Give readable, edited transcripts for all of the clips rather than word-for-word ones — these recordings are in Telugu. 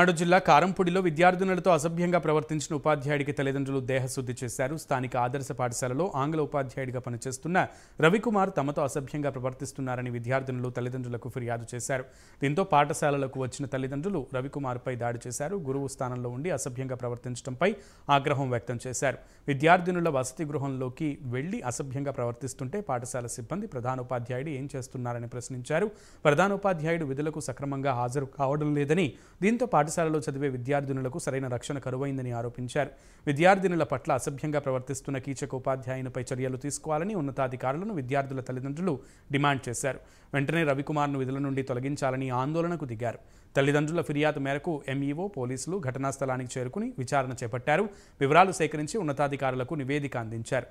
నాడు జిల్లా కారంపూడిలో విద్యార్థినులతో అసభ్యంగా ప్రవర్తించిన ఉపాధ్యాయుడికి తల్లిదండ్రులు దేహశుద్ధి చేశారు. స్థానిక ఆదర్శ పాఠశాలలో ఆంగ్ల ఉపాధ్యాయుడిగా పనిచేస్తున్న రవికుమార్ తమతో అసభ్యంగా ప్రవర్తిస్తున్నారని విద్యార్థినులు తల్లిదండ్రులకు ఫిర్యాదు చేశారు. దీంతో పాఠశాలలకు వచ్చిన తల్లిదండ్రులు రవికుమార్పై దాడి చేశారు. గురువు స్థానంలో ఉండి అసభ్యంగా ప్రవర్తించడంపై ఆగ్రహం వ్యక్తం చేశారు. విద్యార్థినుల వసతి గృహంలోకి వెళ్లి అసభ్యంగా ప్రవర్తిస్తుంటే పాఠశాల సిబ్బంది ప్రధానోపాధ్యాయుడు ఏం చేస్తున్నారని ప్రశ్నించారు. ప్రధానోపాధ్యాయుడు విధులకు సక్రమంగా హాజరు కావడం లేదని, దీంతో పాఠశాలలో చదివే విద్యార్థినులకు సరైన రక్షణ కరువైందని ఆరోపించారు. విద్యార్థినుల పట్ల అసభ్యంగా ప్రవర్తిస్తున్న కీచక ఉపాధ్యాయునిపై చర్యలు తీసుకోవాలని ఉన్నతాధికారులను విద్యార్థుల తల్లిదండ్రులు డిమాండ్ చేశారు. వెంటనే రవికుమార్ను విధుల నుండి తొలగించాలని ఆందోళనకు దిగారు. తల్లిదండ్రుల ఫిర్యాదు మేరకు ఎంఈఓ, పోలీసులు ఘటనా స్థలానికి చేరుకుని విచారణ చేపట్టారు. వివరాలు సేకరించి ఉన్నతాధికారులకు నివేదిక అందించారు.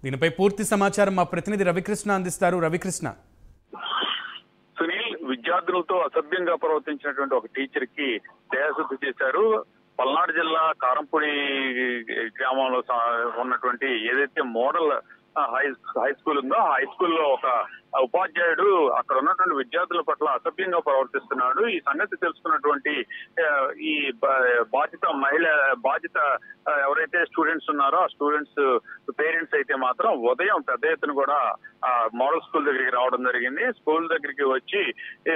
దీనిపై పూర్తి సమాచారం మా ప్రతినిధి రవికృష్ణ అందిస్తారు. రవికృష్ణ, సునీల్, విద్యార్థులతో అసభ్యంగా ప్రవర్తించినటువంటి ఒక టీచర్ కి దేహశుద్ధి చేశారు. పల్నాడు జిల్లా కారంపూడి గ్రామంలో ఉన్నటువంటి ఏదైతే మోడల్ హై స్కూల్ ఉందో ఆ హై స్కూల్లో ఒక ఉపాధ్యాయుడు అక్కడ ఉన్నటువంటి విద్యార్థుల పట్ల అసభ్యంగా ప్రవర్తిస్తున్నాడు. ఈ సంగతి తెలుసుకున్నటువంటి ఈ బాధిత ఎవరైతే స్టూడెంట్స్ ఉన్నారో ఆ స్టూడెంట్స్ పేరెంట్స్ అయితే మాత్రం ఉదయం పెద్ద ఎత్తున కూడా మోడల్ స్కూల్ దగ్గరికి రావడం జరిగింది. స్కూల్ దగ్గరికి వచ్చి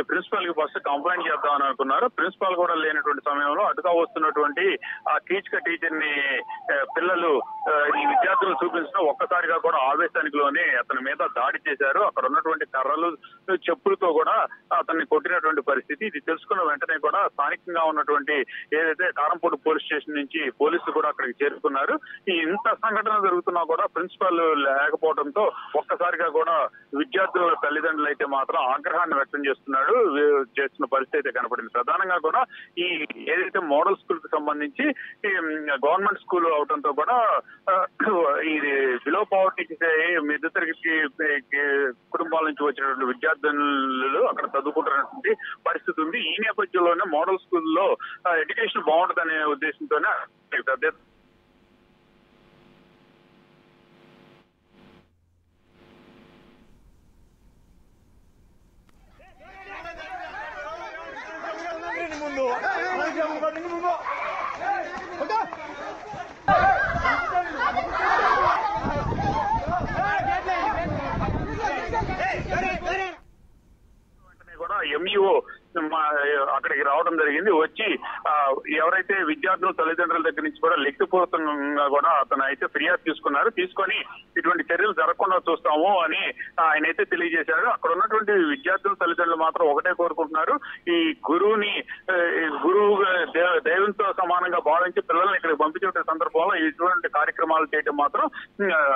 ప్రిన్సిపల్ కి ఫస్ట్ కంప్లైంట్ చేద్దామని అనుకున్నారు. ప్రిన్సిపల్ కూడా లేనటువంటి సమయంలో అటుగా వస్తున్నటువంటి ఆ కీచక టీచర్ ని పిల్లలు ఈ విద్యార్థులు చూపించడం ఒక్కసారిగా కూడా ఆవేశానికి లోని అతని మీద దాడి చేశారు. అక్కడ ఉన్నటువంటి కర్రలు, చెప్పులతో కూడా అతన్ని కొట్టినటువంటి పరిస్థితి. ఇది తెలుసుకున్న వెంటనే కూడా స్థానికంగా ఉన్నటువంటి ఏదైతే కారంపూడి పోలీస్ స్టేషన్ నుంచి పోలీసులు కూడా అక్కడికి చేరుకున్నారు. ఈ ఇంత సంఘటన జరుగుతున్నా కూడా ప్రిన్సిపల్ లేకపోవడంతో ఒక్కసారిగా కూడా విద్యార్థుల తల్లిదండ్రులు అయితే మాత్రం ఆగ్రహాన్ని వ్యక్తం చేస్తున్న పరిస్థితి అయితే కనపడింది. ప్రధానంగా కూడా ఈ ఏదైతే మోడల్ స్కూల్ కి సంబంధించి గవర్నమెంట్ స్కూల్ అవడంతో కూడా ఇది బిలో పవర్టీకి మధ్యతరగతి కుటుంబాల నుంచి వచ్చినటువంటి విద్యార్థులు అక్కడ చదువుకుంటున్నటువంటి పరిస్థితి ఉంది. ఈ నేపథ్యంలోనే మోడల్ స్కూల్లో ఎడ్యుకేషన్ బాగుంటుందనే ఉద్దేశంతోనే ఎంఈఓ అక్కడికి రావడం జరిగింది. వచ్చి ఎవరైతే విద్యార్థుల తల్లిదండ్రుల దగ్గర నుంచి కూడా లిఖితపూర్వకంగా కూడా అతను అయితే ఫిర్యాదు తీసుకొని ఇటువంటి చర్యలు జరగకుండా చూస్తాము అని ఆయన అయితే తెలియజేశారు. అక్కడ ఉన్నటువంటి విద్యార్థుల తల్లిదండ్రులు మాత్రం ఒకటే కోరుకుంటున్నారు, ఈ గురువు దైవంతో సమానంగా భావించి పిల్లల్ని ఇక్కడికి పంపించే సందర్భంలో ఇటువంటి కార్యక్రమాలు చేయడం మాత్రం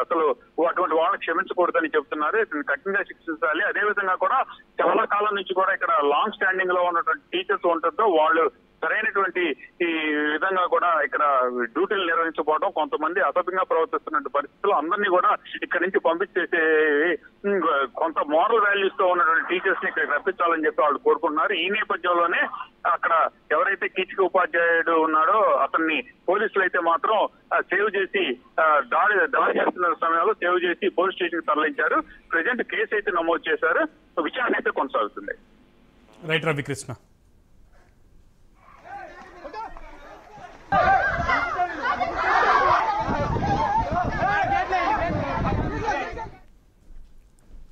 అసలు అటువంటి వాళ్ళని క్షమించకూడదని చెప్తున్నారు. ఇతను కఠినంగా శిక్షించాలి. అదేవిధంగా కూడా చాలా కాలం నుంచి కూడా ఇక్కడ లాంగ్ స్టాండింగ్ లో ఉన్నటువంటి టీచర్స్ ఉండటంతో వాళ్ళు సరైనటువంటి ఈ విధంగా కూడా ఇక్కడ డ్యూటీలు నిర్వహించకపోవడం, కొంతమంది అసభ్యంగా ప్రవర్తిస్తున్న పరిస్థితుల్లో అందరినీ కూడా ఇక్కడి నుంచి పంపించేసే కొంత మోరల్ వాల్యూస్ తో ఉన్నటువంటి టీచర్స్ ని ఇక్కడ రప్పించాలని చెప్పి వాళ్ళు కోరుకుంటున్నారు. ఈ నేపథ్యంలోనే అక్కడ ఎవరైతే కీచక ఉపాధ్యాయుడు ఉన్నాడో అతన్ని పోలీసులు అయితే మాత్రం సేవ్ చేసి దాడి చేస్తున్న సమయంలో సేవ్ చేసి పోలీస్ స్టేషన్ కి తరలించారు. ప్రెజెంట్ కేసు అయితే నమోదు చేశారు. విచారణ అయితే కొనసాగుతుంది. రైట్ రవికృష్ణ.